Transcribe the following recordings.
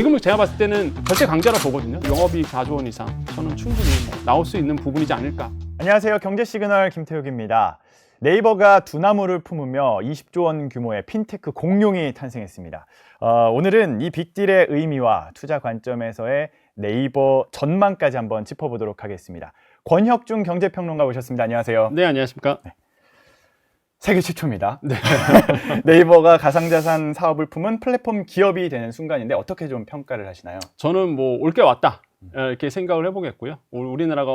지금은 제가 봤을 때는 절대 강자라 보거든요. 영업이익 4조 원 이상 저는 충분히 나올 수 있는 부분이지 않을까. 안녕하세요. 경제시그널 김태욱입니다. 네이버가 두나무를 품으며 20조 원 규모의 핀테크 공룡이 탄생했습니다. 오늘은 이 빅딜의 의미와 투자 관점에서의 네이버 전망까지 한번 짚어보도록 하겠습니다. 권혁중 경제평론가 오셨습니다. 안녕하세요. 네, 안녕하십니까. 네. 세계 최초입니다. 네. 네이버가 가상자산 사업을 품은 플랫폼 기업이 되는 순간인데 어떻게 좀 평가를 하시나요? 저는 올 게 왔다 이렇게 생각을 해보겠고요. 우리나라가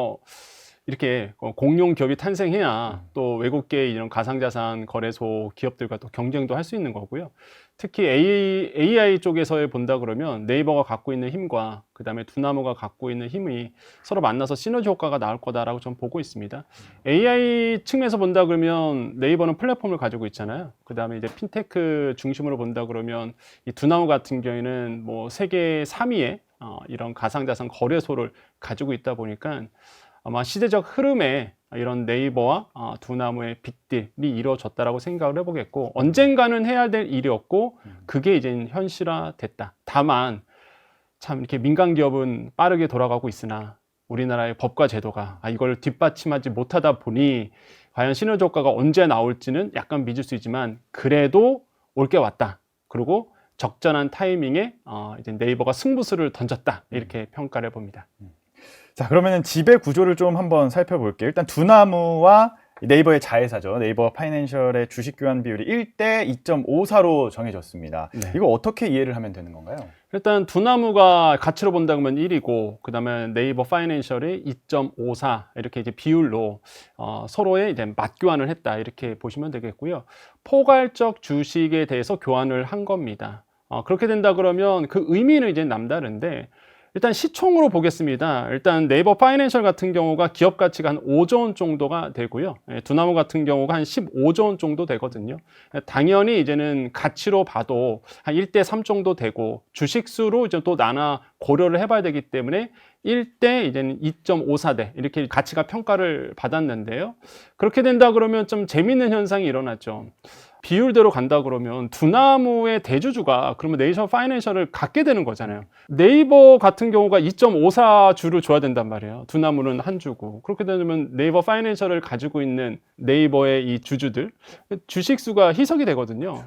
이렇게 공룡 기업이 탄생해야 또 외국계 이런 가상자산 거래소 기업들과 또 경쟁도 할 수 있는 거고요. 특히 AI 쪽에서 본다 그러면 네이버가 갖고 있는 힘과 그다음에 두나무가 갖고 있는 힘이 서로 만나서 시너지 효과가 나올 거다라고 저는 보고 있습니다. AI 측면에서 본다 그러면 네이버는 플랫폼을 가지고 있잖아요. 그다음에 이제 핀테크 중심으로 본다 그러면 이 두나무 같은 경우에는 세계 3위의 이런 가상자산 거래소를 가지고 있다 보니까 아마 시대적 흐름에 이런 네이버와 두나무의 빅딜이 이루어졌다라고 생각을 해보겠고, 언젠가는 해야 될 일이었고 그게 이제 현실화됐다. 다만 참 이렇게 민간 기업은 빠르게 돌아가고 있으나 우리나라의 법과 제도가 이걸 뒷받침하지 못하다 보니 과연 시너지 효과가 언제 나올지는 약간 믿을 수 있지만 그래도 올 게 왔다. 그리고 적절한 타이밍에 이제 네이버가 승부수를 던졌다. 이렇게 평가를 해봅니다. 자, 그러면 지배 구조를 좀 한번 살펴볼게요. 일단 두나무와 네이버의 자회사죠. 네이버 파이낸셜의 주식 교환 비율이 1대 2.54로 정해졌습니다. 네. 이거 어떻게 이해를 하면 되는 건가요? 일단 두나무가 가치로 본다면 1이고 그다음에 네이버 파이낸셜이 2.54 이렇게 이제 비율로 서로의 이제 맞교환을 했다 이렇게 보시면 되겠고요. 포괄적 주식에 대해서 교환을 한 겁니다. 그렇게 된다 그러면 그 의미는 이제 남다른데, 일단 시총으로 보겠습니다. 일단 네이버 파이낸셜 같은 경우가 기업 가치가 한 5조 원 정도가 되고요. 두나무 같은 경우가 한 15조 원 정도 되거든요. 당연히 이제는 가치로 봐도 한 1대 3 정도 되고 주식수로 이제 또 나눠 고려를 해봐야 되기 때문에 1대 이제는 2.54대 이렇게 가치가 평가를 받았는데요. 그렇게 된다 그러면 좀 재밌는 현상이 일어났죠. 비율대로 간다 그러면 두나무의 대주주가 그러면 네이버 파이낸셜을 갖게 되는 거잖아요. 네이버 같은 경우가 2.54주를 줘야 된단 말이에요. 두나무는 한 주고. 그렇게 되면 네이버 파이낸셜을 가지고 있는 네이버의 이 주주들 주식수가 희석이 되거든요.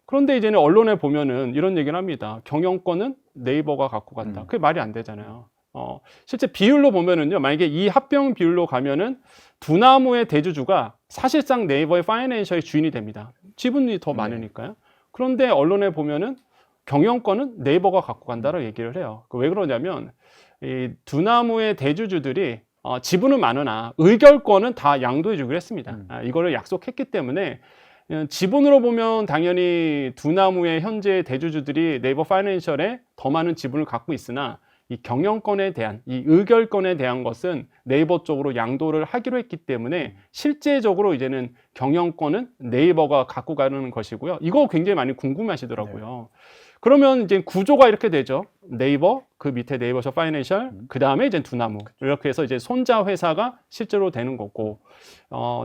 그런데 이제는 언론에 보면은 이런 얘기를 합니다. 경영권은 네이버가 갖고 간다. 그게 말이 안 되잖아요. 실제 비율로 보면은요, 만약에 이 합병 비율로 가면은 두나무의 대주주가 사실상 네이버의 파이낸셜의 주인이 됩니다. 지분이 더 많으니까요. 그런데 언론에 보면은 경영권은 네이버가 갖고 간다라고 얘기를 해요. 왜 그러냐면 이 두나무의 대주주들이 지분은 많으나 의결권은 다 양도해 주기로 했습니다. 이거를 약속했기 때문에 지분으로 보면 당연히 두나무의 현재 대주주들이 네이버 파이낸셜에 더 많은 지분을 갖고 있으나 이 경영권에 대한, 이 의결권에 대한 것은 네이버 쪽으로 양도를 하기로 했기 때문에 실제적으로 이제는 경영권은 네이버가 갖고 가는 것이고요. 이거 굉장히 많이 궁금해하시더라고요. 그러면 이제 구조가 이렇게 되죠. 네이버, 그 밑에 네이버셔 파이낸셜, 그 다음에 이제 두나무. 이렇게 해서 이제 손자 회사가 실제로 되는 거고,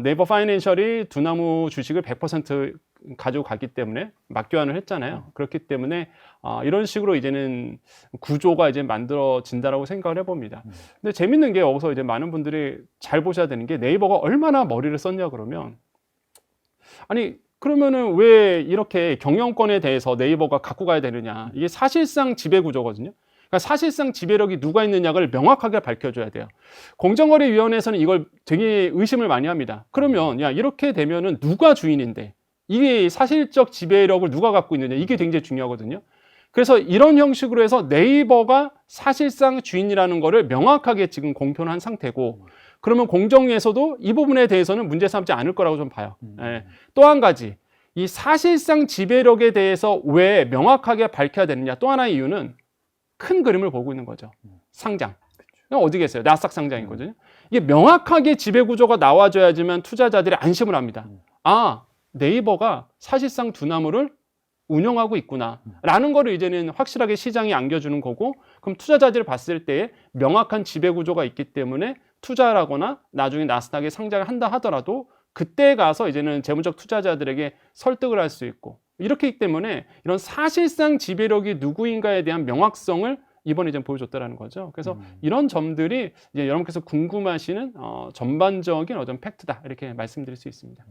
네이버 파이낸셜이 두나무 주식을 100% 가지고 갔기 때문에 맞교환을 했잖아요. 그렇기 때문에 이런 식으로 이제는 구조가 이제 만들어진다라고 생각을 해봅니다. 근데 재밌는 게 여기서 이제 많은 분들이 잘 보셔야 되는 게 네이버가 얼마나 머리를 썼냐 그러면, 아니 그러면은 왜 이렇게 경영권에 대해서 네이버가 갖고 가야 되느냐. 이게 사실상 지배구조거든요. 그러니까 사실상 지배력이 누가 있느냐를 명확하게 밝혀줘야 돼요. 공정거래위원회에서는 이걸 되게 의심을 많이 합니다. 그러면 이렇게 되면은 누가 주인인데 이게 사실적 지배력을 누가 갖고 있느냐, 이게 굉장히 중요하거든요. 그래서 이런 형식으로 해서 네이버가 사실상 주인이라는 거를 명확하게 지금 공표를 한 상태고, 그러면 공정위에서도 이 부분에 대해서는 문제 삼지 않을 거라고 좀 봐요. 또 한 가지, 이 사실상 지배력에 대해서 왜 명확하게 밝혀야 되느냐, 또 하나의 이유는 큰 그림을 보고 있는 거죠. 상장. 어디겠어요? 나스닥 상장이거든요. 이게 명확하게 지배구조가 나와줘야지만 투자자들이 안심을 합니다. 네이버가 사실상 두나무를 운영하고 있구나 라는 거를 이제는 확실하게 시장이 안겨주는 거고, 그럼 투자자들이 봤을 때 명확한 지배구조가 있기 때문에 투자를 하거나 나중에 나스닥에 상장을 한다 하더라도 그때 가서 이제는 재무적 투자자들에게 설득을 할 수 있고, 이렇기 때문에 이런 사실상 지배력이 누구인가에 대한 명확성을 이번에 좀 보여줬다라는 거죠. 그래서 이런 점들이 이제 여러분께서 궁금하시는 전반적인 어떤 팩트다 이렇게 말씀드릴 수 있습니다.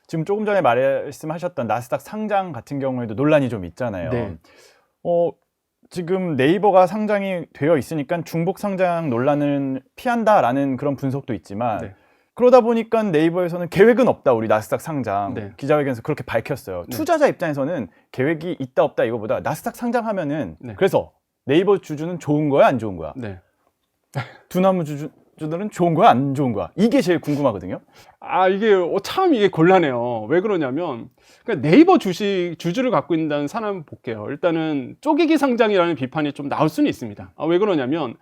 지금 조금 전에 말씀하셨던 나스닥 상장 같은 경우에도 논란이 좀 있잖아요. 네. 지금 네이버가 상장이 되어 있으니까 중복 상장 논란을 피한다라는 그런 분석도 있지만 네. 그러다 보니까 네이버에서는 계획은 없다, 우리 나스닥 상장. 네. 기자회견에서 그렇게 밝혔어요. 네. 투자자 입장에서는 계획이 있다 없다 이거보다 나스닥 상장하면은 네. 그래서 네이버 주주는 좋은 거야 안 좋은 거야? 네. 두나무 주주들은 좋은 거야 안 좋은 거야? 이게 제일 궁금하거든요. 이게 참 이게 곤란해요. 왜 그러냐면 그러니까 네이버 주주를 갖고 있다는 사람 볼게요. 일단은 쪼개기 상장이라는 비판이 좀 나올 수는 있습니다. 왜 그러냐면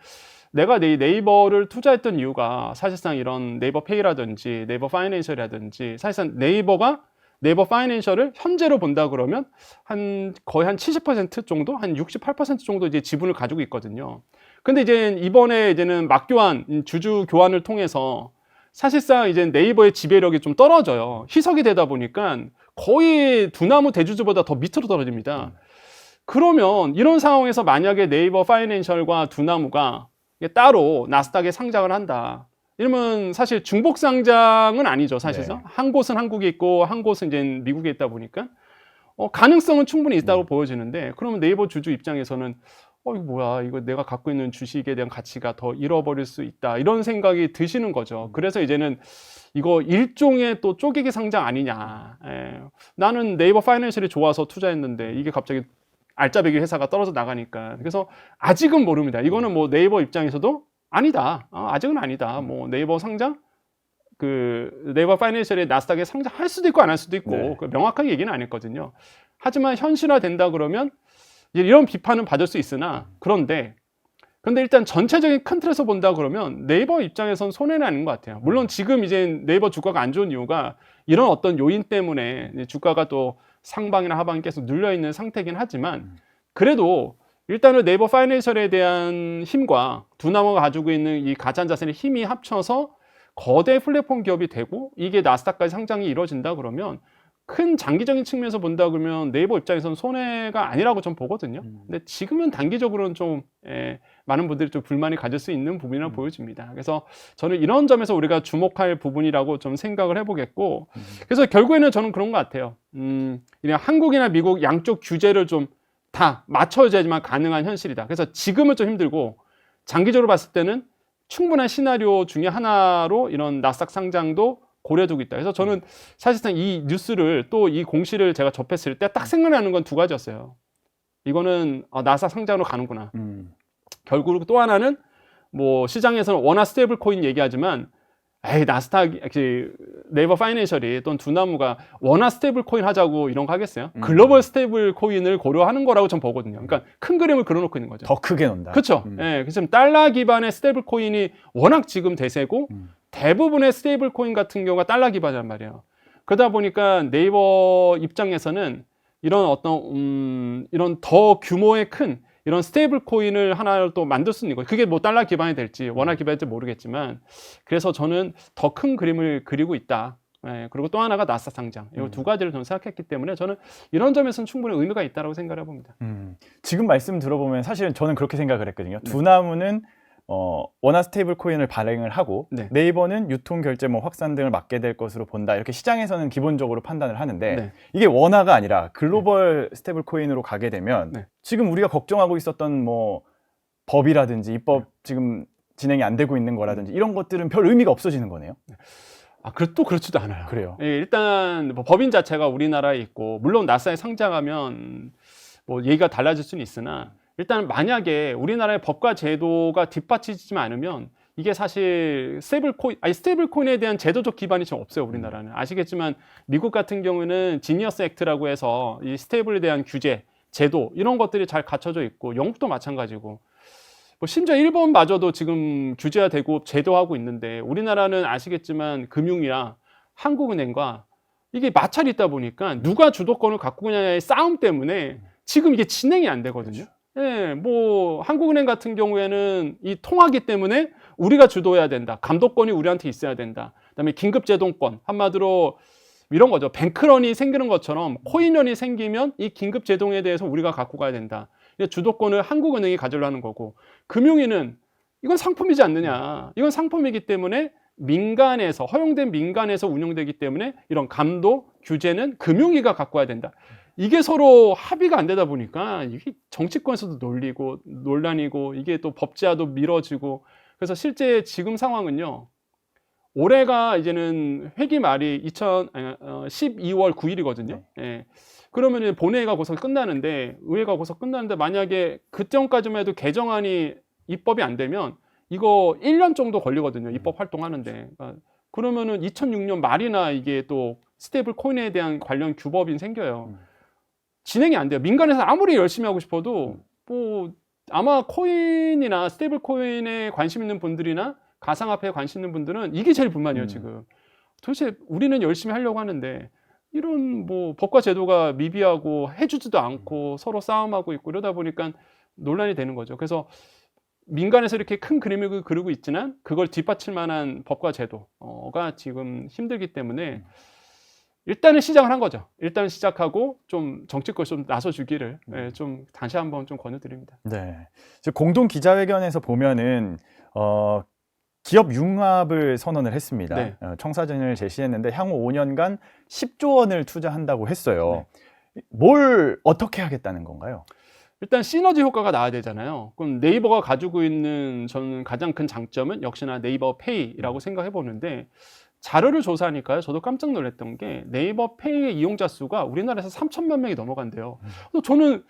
내가 네이버를 투자했던 이유가 사실상 이런 네이버 페이라든지 네이버 파이낸셜이라든지 사실상 네이버 파이낸셜을 현재로 본다 그러면 거의 한 70% 정도, 한 68% 정도 이제 지분을 가지고 있거든요. 근데 이번에는 막교환, 주주 교환을 통해서 사실상 이제 네이버의 지배력이 좀 떨어져요. 희석이 되다 보니까 거의 두나무 대주주보다 더 밑으로 떨어집니다. 그러면 이런 상황에서 만약에 네이버 파이낸셜과 두나무가 따로 나스닥에 상장을 한다. 이러면 사실 중복 상장은 아니죠, 사실상. 네. 한 곳은 한국에 있고 한 곳은 이제 미국에 있다 보니까 가능성은 충분히 있다고 보여지는데 그러면 네이버 주주 입장에서는 이거 뭐야, 이거 내가 갖고 있는 주식에 대한 가치가 더 잃어버릴 수 있다 이런 생각이 드시는 거죠. 그래서 이제는 이거 일종의 또 쪼개기 상장 아니냐. 나는 네이버 파이낸셜이 좋아서 투자했는데 이게 갑자기 알짜배기 회사가 떨어져 나가니까. 그래서 아직은 모릅니다. 이거는 뭐 네이버 입장에서도 아니다. 아직은 아니다. 뭐 네이버 상장, 네이버 파이낸셜에 나스닥에 상장할 수도 있고 안 할 수도 있고 네. 명확하게 얘기는 안 했거든요. 하지만 현실화 된다 그러면 이런 비판은 받을 수 있으나 그런데 일단 전체적인 큰 틀에서 본다 그러면 네이버 입장에선 손해는 아닌 것 같아요. 물론 지금 이제 네이버 주가가 안 좋은 이유가 이런 어떤 요인 때문에 주가가 또 상방이나 하방이 계속 눌려 있는 상태긴 하지만 그래도 일단은 네이버 파이낸셜에 대한 힘과 두나무가 가지고 있는 이 가짜자산의 힘이 합쳐서 거대 플랫폼 기업이 되고 이게 나스닥까지 상장이 이루어진다 그러면 큰 장기적인 측면에서 본다 그러면 네이버 입장에서는 손해가 아니라고 좀 보거든요. 근데 지금은 단기적으로는 좀 많은 분들이 좀 불만이 가질 수 있는 부분이라 보여집니다. 그래서 저는 이런 점에서 우리가 주목할 부분이라고 좀 생각을 해보겠고 그래서 결국에는 저는 그런 것 같아요. 그냥 한국이나 미국 양쪽 규제를 좀 다 맞춰줘야지만 가능한 현실이다. 그래서 지금은 좀 힘들고 장기적으로 봤을 때는 충분한 시나리오 중에 하나로 이런 나스닥 상장도 고려두고 있다. 그래서 저는 사실상 이 뉴스를 또 이 공시를 제가 접했을 때 딱 생각나는 건 두 가지였어요. 이거는 나스닥 상장으로 가는구나. 결국 또 하나는 뭐 시장에서는 워낙 스테이블 코인 얘기하지만 나스닥 네이버 파이낸셜이 또는 두나무가 워낙 스테이블 코인 하자고 이런 거 하겠어요? 글로벌 스테이블 코인을 고려하는 거라고 전 보거든요. 그러니까 큰 그림을 그려놓고 있는 거죠. 더 크게 논다. 그렇죠. 그래서 달러 기반의 스테이블 코인이 워낙 지금 대세고 대부분의 스테이블 코인 같은 경우가 달러 기반이란 말이에요. 그러다 보니까 네이버 입장에서는 이런 더 규모의 큰 이런 스테이블 코인을 하나를 또 만들 수 있는 거예요. 그게 뭐 달러 기반이 될지 원화 기반일지 모르겠지만 그래서 저는 더 큰 그림을 그리고 있다. 그리고 또 하나가 나스닥 상장. 이 두 가지를 저는 생각했기 때문에 저는 이런 점에서는 충분히 의미가 있다고 생각을 해봅니다. 지금 말씀 들어보면 사실은 저는 그렇게 생각을 했거든요. 두나무는 원화 스테이블 코인을 발행을 하고 네. 네이버는 유통 결제 확산 등을 맡게 될 것으로 본다. 이렇게 시장에서는 기본적으로 판단을 하는데 네. 이게 원화가 아니라 글로벌 스테이블 코인으로 가게 되면 네. 지금 우리가 걱정하고 있었던 뭐 법이라든지 입법 지금 진행이 안 되고 있는 거라든지 이런 것들은 별 의미가 없어지는 거네요. 또 그렇지도 않아요. 그래요. 일단 뭐 법인 자체가 우리나라에 있고 물론 나스닥에 상장하면 뭐 얘기가 달라질 수는 있으나 일단 만약에 우리나라의 법과 제도가 뒷받치지 않으면 이게 사실 스테이블 코인에 대한 제도적 기반이 좀 없어요. 우리나라는. 아시겠지만 미국 같은 경우는 지니어스 액트라고 해서 이 스테이블에 대한 규제, 제도 이런 것들이 잘 갖춰져 있고 영국도 마찬가지고 뭐 심지어 일본마저도 지금 규제화되고 제도하고 있는데 우리나라는 아시겠지만 금융이랑 한국은행과 이게 마찰이 있다 보니까 누가 주도권을 갖고 있냐의 싸움 때문에 지금 이게 진행이 안 되거든요. 뭐 한국은행 같은 경우에는 이 통하기 때문에 우리가 주도해야 된다. 감독권이 우리한테 있어야 된다. 그다음에 긴급제동권 한마디로 이런 거죠. 뱅크런이 생기는 것처럼 코인런이 생기면 이 긴급 제동에 대해서 우리가 갖고 가야 된다. 주도권을 한국은행이 가지려는 거고, 금융위는 이건 상품이지 않느냐. 이건 상품이기 때문에 민간에서, 허용된 민간에서 운영되기 때문에 이런 감독, 규제는 금융위가 갖고 와야 된다. 이게 서로 합의가 안 되다 보니까 이게 정치권에서도 놀리고 논란이고 이게 또 법제화도 미뤄지고, 그래서 실제 지금 상황은요. 올해가 이제는 회기 말이 12월 9일이거든요. 예. 그러면 본회의가 곧서 끝나는데, 의회가 곧서 끝나는데, 만약에 그때까지만 해도 개정안이 입법이 안 되면 이거 1년 정도 걸리거든요. 입법 활동하는데. 그러면은 2006년 말이나 이게 또 스테이블 코인에 대한 관련 규법이 생겨요. 진행이 안 돼요. 민간에서 아무리 열심히 하고 싶어도 뭐 아마 코인이나 스테이블 코인에 관심 있는 분들이나 가상화폐에 관심 있는 분들은 이게 제일 불만이에요, 지금. 도대체 우리는 열심히 하려고 하는데 이런 뭐 법과 제도가 미비하고 해주지도 않고 서로 싸움하고 있고 이러다 보니까 논란이 되는 거죠. 그래서 민간에서 이렇게 큰 그림을 그리고 있지만 그걸 뒷받칠 만한 법과 제도가 지금 힘들기 때문에 일단은 시작을 한 거죠. 일단은 시작하고 좀 정치권 좀 나서주기를 좀 다시 한번 좀 권유드립니다. 네. 공동 기자회견에서 보면은 기업 융합을 선언을 했습니다. 네. 청사진을 제시했는데 향후 5년간 10조 원을 투자한다고 했어요. 뭘 어떻게 하겠다는 건가요? 일단 시너지 효과가 나와야 되잖아요. 그럼 네이버가 가지고 있는 저는 가장 큰 장점은 역시나 네이버 페이라고 생각해 보는데, 자료를 조사하니까요. 저도 깜짝 놀랐던 게 네이버 페이의 이용자 수가 우리나라에서 3천만 명이 넘어간대요. 저는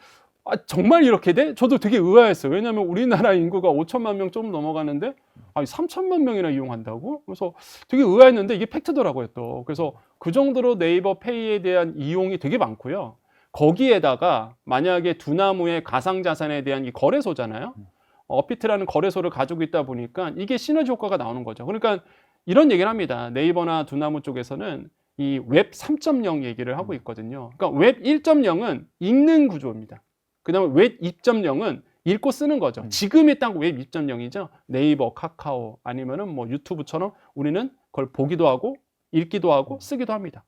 정말 이렇게 돼? 저도 되게 의아했어요. 왜냐하면 우리나라 인구가 5천만 명 좀 넘어가는데 3천만 명이나 이용한다고? 그래서 되게 의아했는데 이게 팩트더라고요 또. 그래서 그 정도로 네이버 페이에 대한 이용이 되게 많고요. 거기에다가 만약에 두나무의 가상자산에 대한 이 거래소잖아요. 업비트라는 거래소를 가지고 있다 보니까 이게 시너지 효과가 나오는 거죠. 그러니까 이런 얘기를 합니다. 네이버나 두나무 쪽에서는 이 웹 3.0 얘기를 하고 있거든요. 그러니까 웹 1.0은 읽는 구조입니다. 그 다음에 웹 2.0은 읽고 쓰는 거죠. 지금이 딱 웹 2.0이죠. 네이버, 카카오 아니면은 뭐 유튜브처럼 우리는 그걸 보기도 하고 읽기도 하고 쓰기도 합니다.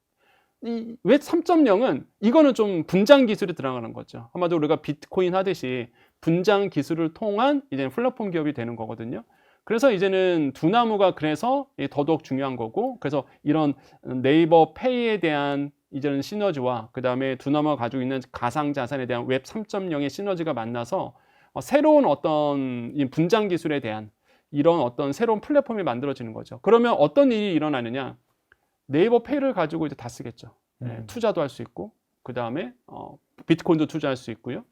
이 웹 3.0은 이거는 좀 분장 기술이 들어가는 거죠. 아마도 우리가 비트코인 하듯이 분장 기술을 통한 이제 플랫폼 기업이 되는 거거든요. 그래서 이제는 두나무가 그래서 더더욱 중요한 거고, 그래서 이런 네이버 페이에 대한 이제는 시너지와 그 다음에 두나무가 가지고 있는 가상자산에 대한 웹 3.0의 시너지가 만나서 새로운 어떤 분장 기술에 대한 이런 어떤 새로운 플랫폼이 만들어지는 거죠. 그러면 어떤 일이 일어나느냐? 네이버 페이를 가지고 이제 다 쓰겠죠. 투자도 할 수 있고, 그 다음에 비트코인도 투자할 수 있고요.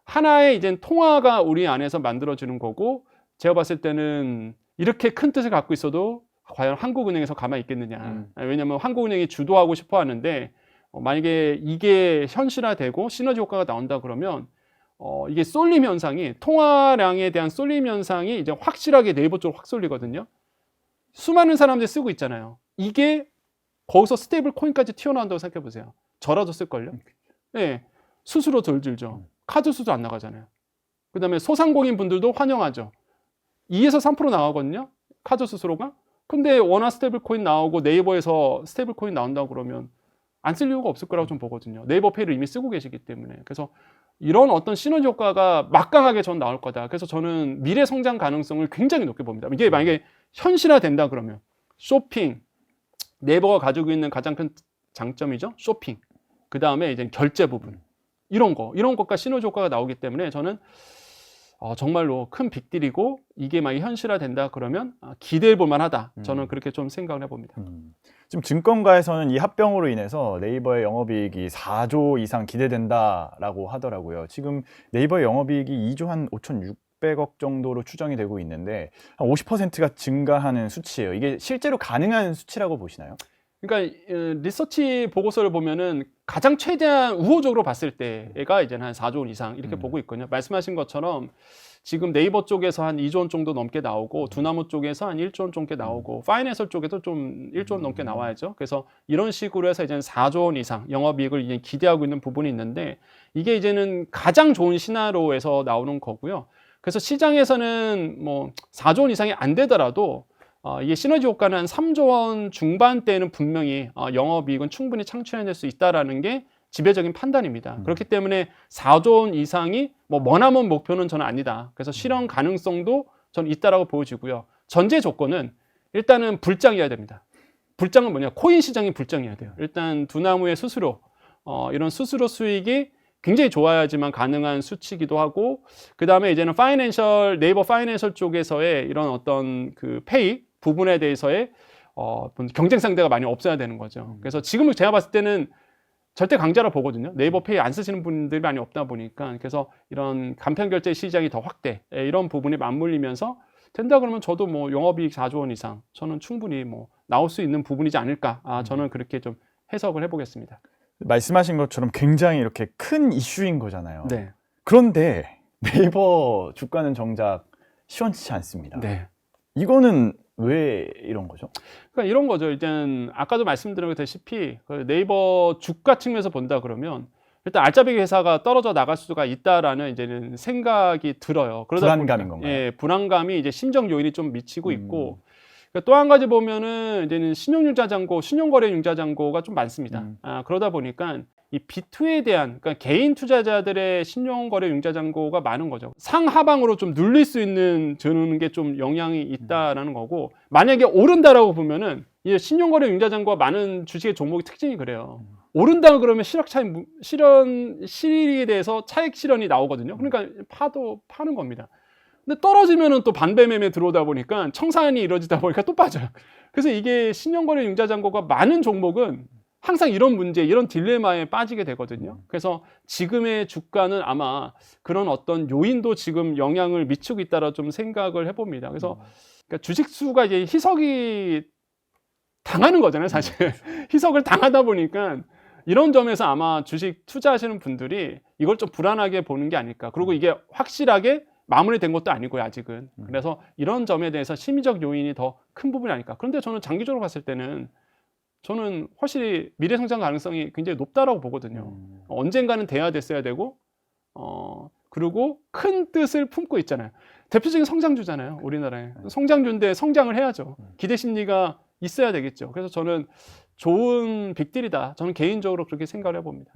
하나의 이제 통화가 우리 안에서 만들어지는 거고, 제가 봤을 때는 이렇게 큰 뜻을 갖고 있어도 과연 한국은행에서 가만히 있겠느냐. 왜냐하면 한국은행이 주도하고 싶어 하는데 만약에 이게 현실화되고 시너지 효과가 나온다 그러면 이게 쏠림 현상이, 통화량에 대한 쏠림 현상이 이제 확실하게 네이버 쪽으로 확 쏠리거든요. 수많은 사람들이 쓰고 있잖아요. 이게 거기서 스테이블 코인까지 튀어나온다고 생각해 보세요. 저라도 쓸걸요? 네. 수수료 덜 들죠. 카드 수수 안 나가잖아요. 그 다음에 소상공인 분들도 환영하죠. 2에서 3% 나가거든요. 카드 수수료가. 근데 원화 스테이블 코인 나오고 네이버에서 스테이블 코인 나온다고 그러면 안 쓸 이유가 없을 거라고 좀 보거든요. 네이버 페이를 이미 쓰고 계시기 때문에. 그래서 이런 어떤 시너지 효과가 막강하게 전 나올 거다. 그래서 저는 미래 성장 가능성을 굉장히 높게 봅니다. 이게 만약에 현실화된다 그러면 쇼핑, 네이버가 가지고 있는 가장 큰 장점이죠. 쇼핑. 그 다음에 이제 결제 부분. 이런 것과 시너지 효과가 나오기 때문에 저는 정말로 큰 빅딜이고, 이게 만약에 현실화된다 그러면 기대해 볼 만하다. 저는 그렇게 좀 생각을 해봅니다. 지금 증권가에서는 이 합병으로 인해서 네이버의 영업이익이 4조 이상 기대된다라고 하더라고요. 지금 네이버의 영업이익이 2조 한 5,600억 정도로 추정이 되고 있는데 한 50%가 증가하는 수치예요. 이게 실제로 가능한 수치라고 보시나요? 그러니까 리서치 보고서를 보면은 가장 최대한 우호적으로 봤을 때가 이제 한 4조 원 이상 이렇게 보고 있거든요. 말씀하신 것처럼 지금 네이버 쪽에서 한 2조 원 정도 넘게 나오고, 두나무 쪽에서 한 1조 원 정도 나오고, 파이낸셜 쪽에도 좀 1조 원 넘게 나와야죠. 그래서 이런 식으로 해서 이제는 4조 원 이상 영업이익을 이제 기대하고 있는 부분이 있는데, 이게 이제는 가장 좋은 시나리오에서 나오는 거고요. 그래서 시장에서는 뭐 4조 원 이상이 안 되더라도 이게 시너지 효과는 한 3조 원 중반대에는 분명히 영업이익은 충분히 창출해낼 수 있다라는 게 지배적인 판단입니다. 그렇기 때문에 4조 원 이상이 뭐 머나먼 목표는 저는 아니다. 그래서 실현 가능성도 저는 있다라고 보여지고요. 전제 조건은 일단은 불장이어야 됩니다. 불장은 뭐냐? 코인 시장이 불장이어야 돼요. 일단 두나무의 수수료, 이런 수수료 수익이 굉장히 좋아야지만 가능한 수치이기도 하고, 그 다음에 이제는 네이버 파이낸셜 쪽에서의 이런 어떤 그 페이 부분에 대해서의 경쟁 상대가 많이 없어야 되는 거죠. 그래서 지금은 제가 봤을 때는 절대 강자라 보거든요. 네이버 페이 안 쓰시는 분들이 많이 없다 보니까. 그래서 이런 간편 결제 시장이 더 확대, 이런 부분이 맞물리면서 된다 그러면 저도 뭐 영업이익 4조 원 이상 저는 충분히 뭐 나올 수 있는 부분이지 않을까. 저는 그렇게 좀 해석을 해보겠습니다. 말씀하신 것처럼 굉장히 이렇게 큰 이슈인 거잖아요. 네. 그런데 네이버 주가는 정작 시원치 않습니다. 네. 이거는 왜 이런 거죠? 그러니까 이런 거죠. 일단 아까도 말씀드렸다시피 그 네이버 주가 측면에서 본다 그러면 일단 알짜배기 회사가 떨어져 나갈 수가 있다라는 이제는 생각이 들어요. 그러다 불안감인 보니까, 건가요? 예, 불안감이 이제 심정 요인이 좀 미치고 있고, 또 한 가지 보면은 이제는 신용융자잔고, 신용거래융자잔고가 좀 많습니다. 그러다 보니까 이 B2에 대한, 그러니까 개인 투자자들의 신용거래융자잔고가 많은 거죠. 상하방으로 좀 눌릴 수 있는 주는 게 좀 영향이 있다라는 거고, 만약에 오른다라고 보면은 이 신용거래융자잔고가 많은 주식의 종목의 특징이 그래요. 오른다 그러면 실익에 대해서 차익 실현이 나오거든요. 그러니까 파는 겁니다. 근데 떨어지면은 또 반배 매매 들어오다 보니까 청산이 이루어지다 보니까 또 빠져요. 그래서 이게 신용거래 융자잔고가 많은 종목은 항상 이런 문제, 이런 딜레마에 빠지게 되거든요. 그래서 지금의 주가는 아마 그런 어떤 요인도 지금 영향을 미치고 있다라 좀 생각을 해봅니다. 그래서 그러니까 주식수가 이제 희석이 당하는 거잖아요, 사실. 희석을 당하다 보니까 이런 점에서 아마 주식 투자하시는 분들이 이걸 좀 불안하게 보는 게 아닐까. 그리고 이게 확실하게 마무리된 것도 아니고요, 아직은. 그래서 이런 점에 대해서 심리적 요인이 더 큰 부분이 아닐까. 그런데 저는 장기적으로 봤을 때는 저는 훨씬 미래 성장 가능성이 굉장히 높다라고 보거든요. 언젠가는 돼야 됐어야 되고, 그리고 큰 뜻을 품고 있잖아요. 대표적인 성장주잖아요, 우리나라에. 성장주인데 성장을 해야죠. 기대 심리가 있어야 되겠죠. 그래서 저는 좋은 빅딜이다. 저는 개인적으로 그렇게 생각을 해봅니다.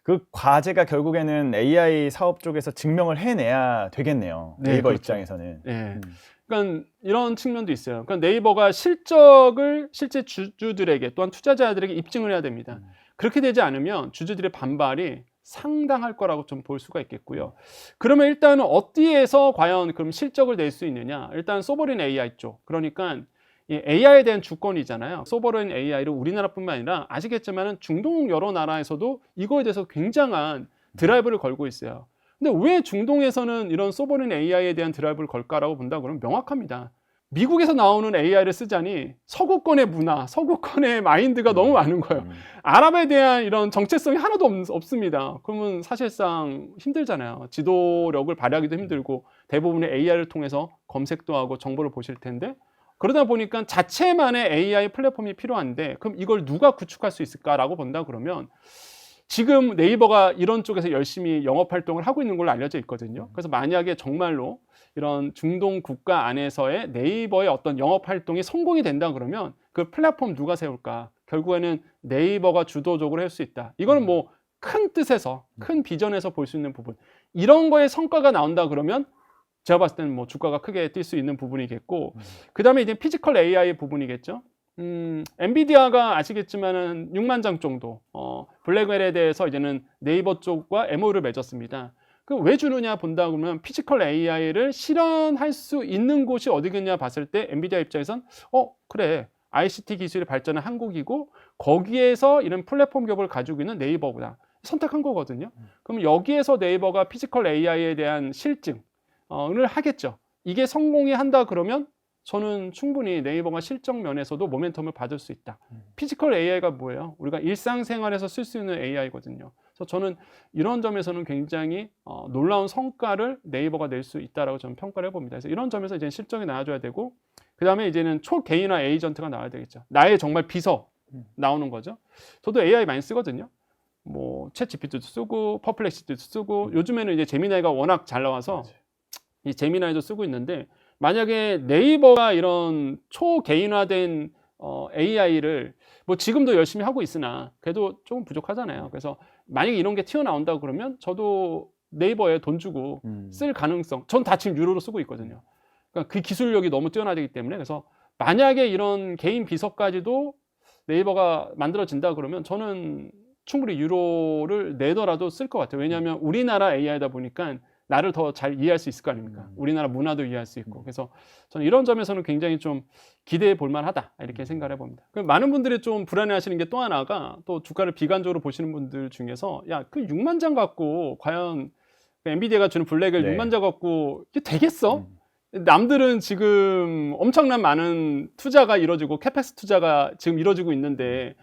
그 과제가 결국에는 AI 사업 쪽에서 증명을 해내야 되겠네요. 네, 네이버 그렇죠. 입장에서는. 네. 그러니까 이런 측면도 있어요. 그러니까 네이버가 실적을 실제 주주들에게 또한 투자자들에게 입증을 해야 됩니다. 그렇게 되지 않으면 주주들의 반발이 상당할 거라고 좀 볼 수가 있겠고요. 그러면 일단은 어디에서 과연 그럼 실적을 낼 수 있느냐? 일단 소버린 AI 쪽. 그러니까 이 AI에 대한 주권이잖아요. 소버린 AI를 우리나라뿐만 아니라 아시겠지만 중동 여러 나라에서도 이거에 대해서 굉장한 드라이브를 걸고 있어요. 근데 왜 중동에서는 이런 소버린 AI에 대한 드라이브를 걸까라고 본다 그러면 명확합니다. 미국에서 나오는 AI를 쓰자니 서구권의 문화, 서구권의 마인드가 너무 많은 거예요. 아랍에 대한 이런 정체성이 하나도 없습니다. 그러면 사실상 힘들잖아요. 지도력을 발휘하기도 힘들고 대부분의 AI를 통해서 검색도 하고 정보를 보실 텐데 그러다 보니까 자체만의 AI 플랫폼이 필요한데 그럼 이걸 누가 구축할 수 있을까라고 본다 그러면 지금 네이버가 이런 쪽에서 열심히 영업 활동을 하고 있는 걸로 알려져 있거든요. 그래서 만약에 정말로 이런 중동 국가 안에서의 네이버의 어떤 영업 활동이 성공이 된다 그러면 그 플랫폼 누가 세울까? 결국에는 네이버가 주도적으로 할 수 있다. 이거는 뭐 큰 뜻에서, 큰 비전에서 볼 수 있는 부분. 이런 거에 성과가 나온다 그러면 제가 봤을 때는 뭐 주가가 크게 뛸 수 있는 부분이겠고, 그 다음에 이제 피지컬 AI 부분이겠죠. 엔비디아가 아시겠지만은 6만 장 정도, 블랙웰에 대해서 이제는 네이버 쪽과 MOU를 맺었습니다. 그 왜 주느냐 본다 그러면 피지컬 AI를 실현할 수 있는 곳이 어디겠냐 봤을 때 엔비디아 입장에선 그래. ICT 기술이 발전한 한국이고 거기에서 이런 플랫폼 기업을 가지고 있는 네이버구나. 선택한 거거든요. 그럼 여기에서 네이버가 피지컬 AI에 대한 실증을 하겠죠. 이게 성공이 한다 그러면 저는 충분히 네이버가 실적 면에서도 모멘텀을 받을 수 있다. 피지컬 AI가 뭐예요? 우리가 일상생활에서 쓸 수 있는 AI거든요. 그래서 저는 이런 점에서는 굉장히 놀라운 성과를 네이버가 낼 수 있다라고 저는 평가를 해봅니다. 그래서 이런 점에서 이제 실적이 나와줘야 되고 그 다음에 이제는 초개인화 에이전트가 나와야 되겠죠. 나의 정말 비서 나오는 거죠. 저도 AI 많이 쓰거든요. 뭐 챗GPT도 쓰고 퍼플렉시티도 쓰고 요즘에는 이제 제미나이가 워낙 잘 나와서 이 제미나이도 쓰고 있는데 만약에 네이버가 이런 초개인화된 AI를 뭐 지금도 열심히 하고 있으나 그래도 조금 부족하잖아요. 그래서 만약에 이런 게 튀어나온다고 그러면 저도 네이버에 돈 주고 쓸 가능성, 전 다 지금 유로로 쓰고 있거든요. 그러니까 그 기술력이 너무 뛰어나기 때문에, 그래서 만약에 이런 개인 비서까지도 네이버가 만들어진다 그러면 저는 충분히 유로를 내더라도 쓸 것 같아요. 왜냐하면 우리나라 AI다 보니까 나를 더 잘 이해할 수 있을 거 아닙니까? 우리나라 문화도 이해할 수 있고. 그래서 저는 이런 점에서는 굉장히 좀 기대해 볼 만하다 이렇게 생각을 해봅니다. 많은 분들이 좀 불안해하시는 게 또 하나가, 또 주가를 비관적으로 보시는 분들 중에서 야, 그 6만 장 갖고 과연 엔비디아가 주는 블랙을 네. 6만 장 갖고 이게 되겠어? 남들은 지금 엄청난 많은 투자가 이루어지고 캐펙스 투자가 지금 이루어지고 있는데,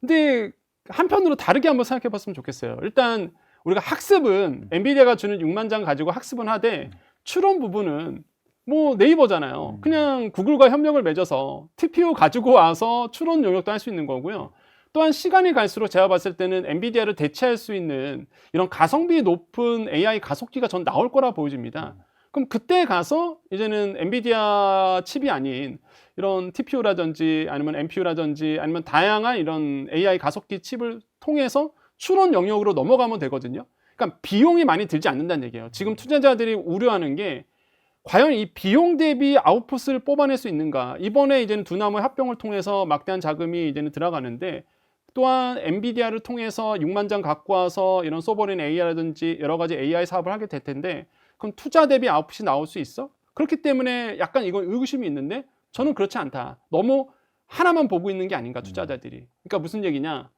근데 한편으로 다르게 한번 생각해 봤으면 좋겠어요. 일단 우리가 학습은 엔비디아가 주는 6만 장 가지고 학습은 하되 추론 부분은 뭐 네이버잖아요. 그냥 구글과 협력을 맺어서 TPU 가지고 와서 추론 영역도 할 수 있는 거고요. 또한 시간이 갈수록 제가 봤을 때는 엔비디아를 대체할 수 있는 이런 가성비 높은 AI 가속기가 전 나올 거라 보여집니다. 그럼 그때 가서 이제는 엔비디아 칩이 아닌 이런 TPU라든지 아니면 NPU라든지 아니면 다양한 이런 AI 가속기 칩을 통해서 추론 영역으로 넘어가면 되거든요. 그러니까 비용이 많이 들지 않는다는 얘기예요. 지금 투자자들이 우려하는 게 과연 이 비용 대비 아웃풋을 뽑아낼 수 있는가. 이번에 이제는 두나무의 합병을 통해서 막대한 자금이 이제는 들어가는데, 또한 엔비디아를 통해서 6만 장 갖고 와서 이런 소버린 AI라든지 여러 가지 AI 사업을 하게 될 텐데, 그럼 투자 대비 아웃풋이 나올 수 있어? 그렇기 때문에 약간 이건 의구심이 있는데, 저는 그렇지 않다. 너무 하나만 보고 있는 게 아닌가, 투자자들이. 그러니까 무슨 얘기냐.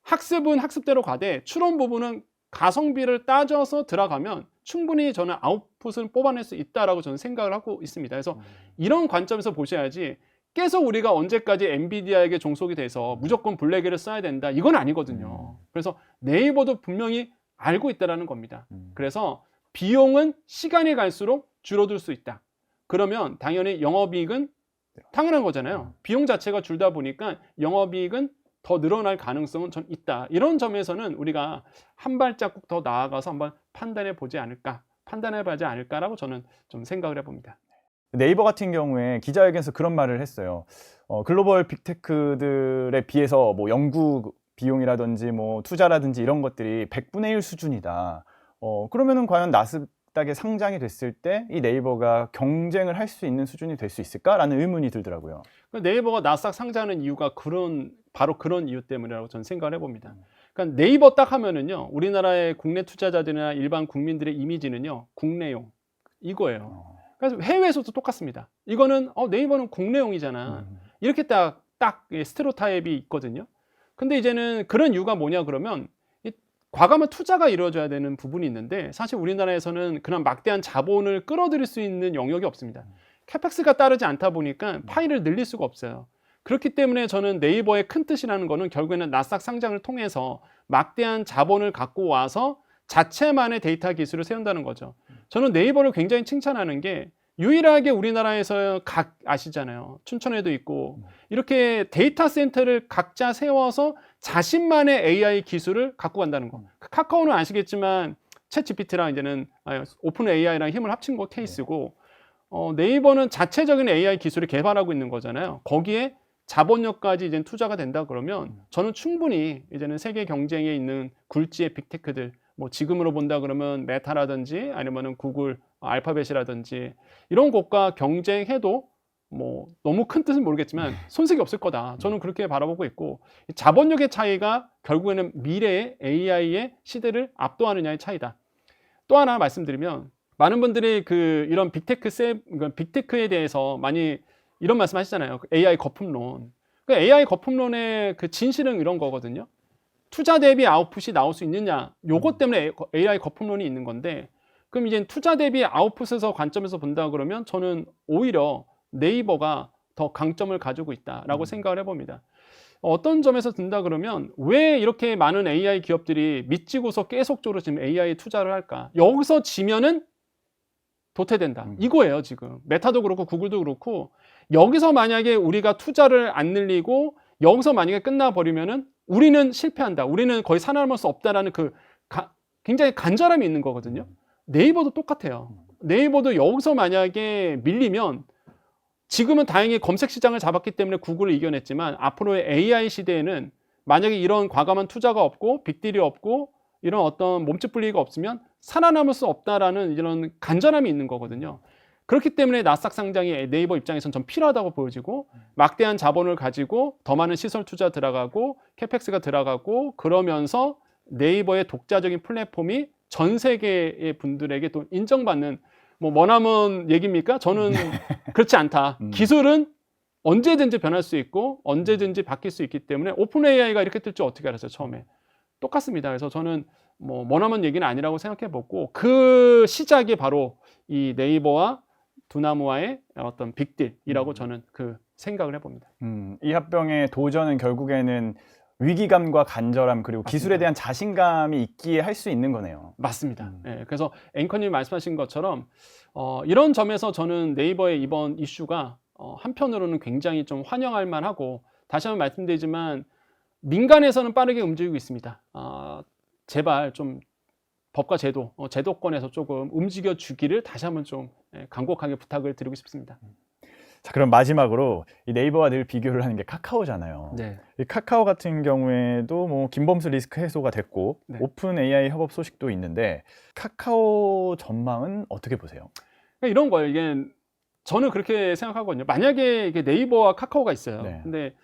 학습은 학습대로 가되 추론 부분은 가성비를 따져서 들어가면 충분히 저는 아웃풋을 뽑아낼 수 있다라고 저는 생각을 하고 있습니다. 그래서 이런 관점에서 보셔야지 계속 우리가 언제까지 엔비디아에게 종속이 돼서 무조건 블랙을 써야 된다, 이건 아니거든요. 그래서 네이버도 분명히 알고 있다라는 겁니다. 그래서 비용은 시간이 갈수록 줄어들 수 있다. 그러면 당연히 영업이익은 당연한 거잖아요. 비용 자체가 줄다 보니까 영업이익은 더 늘어날 가능성은 전 있다. 이런 점에서는 우리가 한 발자국 더 나아가서 한번 판단해 보지 않을까라고 저는 좀 생각을 해봅니다. 네이버 같은 경우에 기자회견에서 그런 말을 했어요. 글로벌 빅테크들에 비해서 뭐 연구 비용이라든지 뭐 투자라든지 이런 것들이 100분의 1 수준이다. 그러면은 과연 나스닥에 상장이 됐을 때 이 네이버가 경쟁을 할 수 있는 수준이 될 수 있을까라는 의문이 들더라고요. 네이버가 나스닥 상장하는 이유가 바로 그런 이유 때문이라고 저는 생각을 해봅니다. 그러니까 네이버 딱 하면은요, 우리나라의 국내 투자자들이나 일반 국민들의 이미지는요, 국내용 이거예요. 그래서 해외에서도 똑같습니다. 이거는 네이버는 국내용이잖아. 이렇게 딱 스테레오타입이 있거든요. 근데 이제는 그런 이유가 뭐냐 그러면 과감한 투자가 이루어져야 되는 부분이 있는데, 사실 우리나라에서는 그런 막대한 자본을 끌어들일 수 있는 영역이 없습니다. 캐펙스가 따르지 않다 보니까 파일을 늘릴 수가 없어요. 그렇기 때문에 저는 네이버의 큰 뜻이라는 거는 결국에는 나스닥 상장을 통해서 막대한 자본을 갖고 와서 자체만의 데이터 기술을 세운다는 거죠. 저는 네이버를 굉장히 칭찬하는 게, 유일하게 우리나라에서 아시잖아요. 춘천에도 있고 이렇게 데이터 센터를 각자 세워서 자신만의 AI 기술을 갖고 간다는 거. 카카오는 아시겠지만 챗 GPT랑 이제는 오픈 AI랑 힘을 합친 거 케이스고, 네이버는 자체적인 AI 기술을 개발하고 있는 거잖아요. 거기에 자본력까지 이제 투자가 된다 그러면 저는 충분히 이제는 세계 경쟁에 있는 굴지의 빅테크들, 뭐 지금으로 본다 그러면 메타라든지 아니면은 구글, 알파벳이라든지 이런 곳과 경쟁해도 뭐 너무 큰 뜻은 모르겠지만 손색이 없을 거다. 저는 그렇게 바라보고 있고, 자본력의 차이가 결국에는 미래의 AI의 시대를 압도하느냐의 차이다. 또 하나 말씀드리면, 많은 분들이 이런 빅테크에 대해서 많이 이런 말씀 하시잖아요. AI 거품론. AI 거품론의 그 진실은 이런 거거든요. 투자 대비 아웃풋이 나올 수 있느냐, 요것 때문에 AI 거품론이 있는 건데, 그럼 이제 투자 대비 아웃풋에서 관점에서 본다 그러면 저는 오히려 네이버가 더 강점을 가지고 있다라고 생각을 해봅니다. 어떤 점에서 든다 그러면 왜 이렇게 많은 AI 기업들이 미치고서 계속적으로 지금 AI에 투자를 할까? 여기서 지면은 도태된다. 이거예요, 지금. 메타도 그렇고 구글도 그렇고, 여기서 만약에 우리가 투자를 안 늘리고 여기서 만약에 끝나버리면은 우리는 실패한다. 우리는 거의 살아남을 수 없다라는 굉장히 간절함이 있는 거거든요. 네이버도 똑같아요. 네이버도 여기서 만약에 밀리면 지금은 다행히 검색 시장을 잡았기 때문에 구글을 이겨냈지만 앞으로의 AI 시대에는 만약에 이런 과감한 투자가 없고 빅딜이 없고 이런 어떤 몸집 분리가 없으면 살아남을 수 없다라는 이런 간절함이 있는 거거든요. 그렇기 때문에 나스닥 상장이 네이버 입장에서는 좀 필요하다고 보여지고 막대한 자본을 가지고 더 많은 시설 투자 들어가고 캐펙스가 들어가고 그러면서 네이버의 독자적인 플랫폼이 전 세계의 분들에게 또 인정받는 뭐 머나먼 얘기입니까? 저는 그렇지 않다. 기술은 언제든지 변할 수 있고 언제든지 바뀔 수 있기 때문에 오픈 AI가 이렇게 뜰 줄 어떻게 알았어요? 처음에. 똑같습니다. 그래서 저는 뭐 머나먼 얘기는 아니라고 생각해 보고 그 시작이 바로 이 네이버와 두나무와의 어떤 빅딜이라고 저는 그 생각을 해봅니다. 이 합병의 도전은 결국에는 위기감과 간절함 그리고 기술에 대한 자신감이 있기에 할 수 있는 거네요. 맞습니다. 예, 그래서 앵커님 말씀하신 것처럼 이런 점에서 저는 네이버의 이번 이슈가 한편으로는 굉장히 좀 환영할 만하고 다시 한번 말씀드리지만 민간에서는 빠르게 움직이고 있습니다. 제발 좀 법과 제도, 제도권에서 조금 움직여 주기를 다시 한번 좀 간곡하게 부탁을 드리고 싶습니다. 자, 그럼 마지막으로 이 네이버와 늘 비교를 하는 게 카카오잖아요. 네. 이 카카오 같은 경우에도 뭐 김범수 리스크 해소가 됐고 네. 오픈 AI 협업 소식도 있는데 카카오 전망은 어떻게 보세요? 그러니까 이런 거예요. 이게 저는 그렇게 생각하거든요. 만약에 이게 네이버와 카카오가 있어요. 네. 근데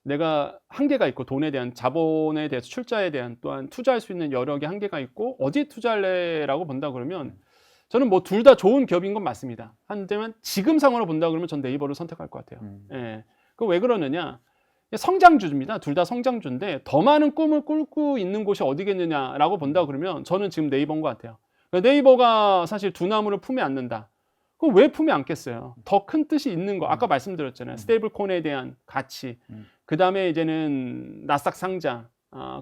내가 한계가 있고 돈에 대한 자본에 대해서 출자에 대한 또한 투자할 수 있는 여력의 한계가 있고 어디에 투자할래라고 본다 그러면 저는 뭐 둘 다 좋은 기업인 건 맞습니다. 하지만 지금 상황으로 본다 그러면 전 네이버를 선택할 것 같아요. 예. 그 왜 그러느냐? 성장주입니다. 둘 다 성장주인데 더 많은 꿈을 꾸고 있는 곳이 어디겠느냐라고 본다 그러면 저는 지금 네이버인 것 같아요. 그러니까 네이버가 사실 두나무를 품에 안는다. 그럼 왜 품에 안겠어요? 더 큰 뜻이 있는 거. 아까 말씀드렸잖아요. 스테이블 코인에 대한 가치. 그 다음에 이제는 나스닥 상장.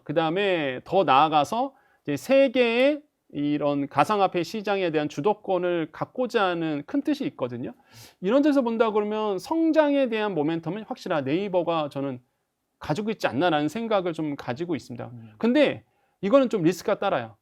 그 다음에 더 나아가서 이제 세계의 이런 가상화폐 시장에 대한 주도권을 갖고자 하는 큰 뜻이 있거든요. 이런 데서 본다 그러면 성장에 대한 모멘텀은 확실한 네이버가 저는 가지고 있지 않나라는 생각을 좀 가지고 있습니다. 근데 이거는 좀 리스크가 따라요.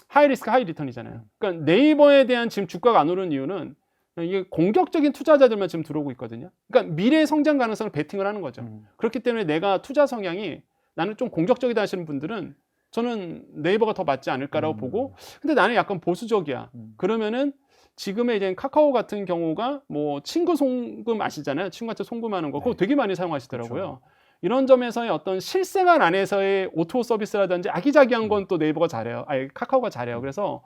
하이 리스크 하이 리턴이잖아요. 그러니까 네이버에 대한 지금 주가가 안 오르는 이유는 이게 공격적인 투자자들만 지금 들어오고 있거든요. 그러니까 미래의 성장 가능성을 베팅을 하는 거죠. 그렇기 때문에 내가 투자 성향이 나는 좀 공격적이다 하시는 분들은 저는 네이버가 더 맞지 않을까라고 보고, 근데 나는 약간 보수적이야. 그러면은 지금의 이제 카카오 같은 경우가 뭐 친구 송금 아시잖아요. 친구한테 송금하는 거. 그거 되게 많이 사용하시더라고요. 그렇죠. 이런 점에서의 어떤 실생활 안에서의 오토 서비스라든지 아기자기한 건 또 네이버가 잘해요. 아니, 카카오가 잘해요. 그래서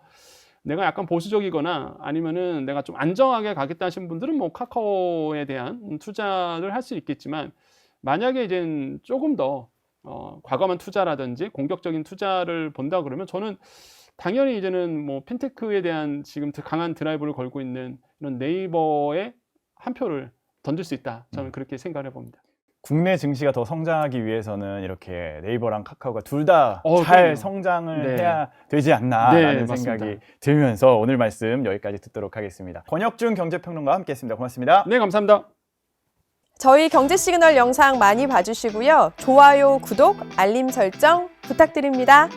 내가 약간 보수적이거나 아니면은 내가 좀 안정하게 가겠다 하신 분들은 뭐 카카오에 대한 투자를 할 수 있겠지만, 만약에 이제 조금 더 과감한 투자라든지 공격적인 투자를 본다 그러면 저는 당연히 이제는 뭐 핀테크에 대한 지금 강한 드라이브를 걸고 있는 이런 네이버에 한 표를 던질 수 있다. 저는 그렇게 생각을 해봅니다. 국내 증시가 더 성장하기 위해서는 이렇게 네이버랑 카카오가 둘 다 잘 그럼요. 성장을 네. 해야 되지 않나라는 네, 생각이 맞습니다. 들면서 오늘 말씀 여기까지 듣도록 하겠습니다. 권혁준 경제평론가와 함께했습니다. 고맙습니다. 네, 감사합니다. 저희 경제 시그널 영상 많이 봐주시고요. 좋아요, 구독, 알림 설정 부탁드립니다.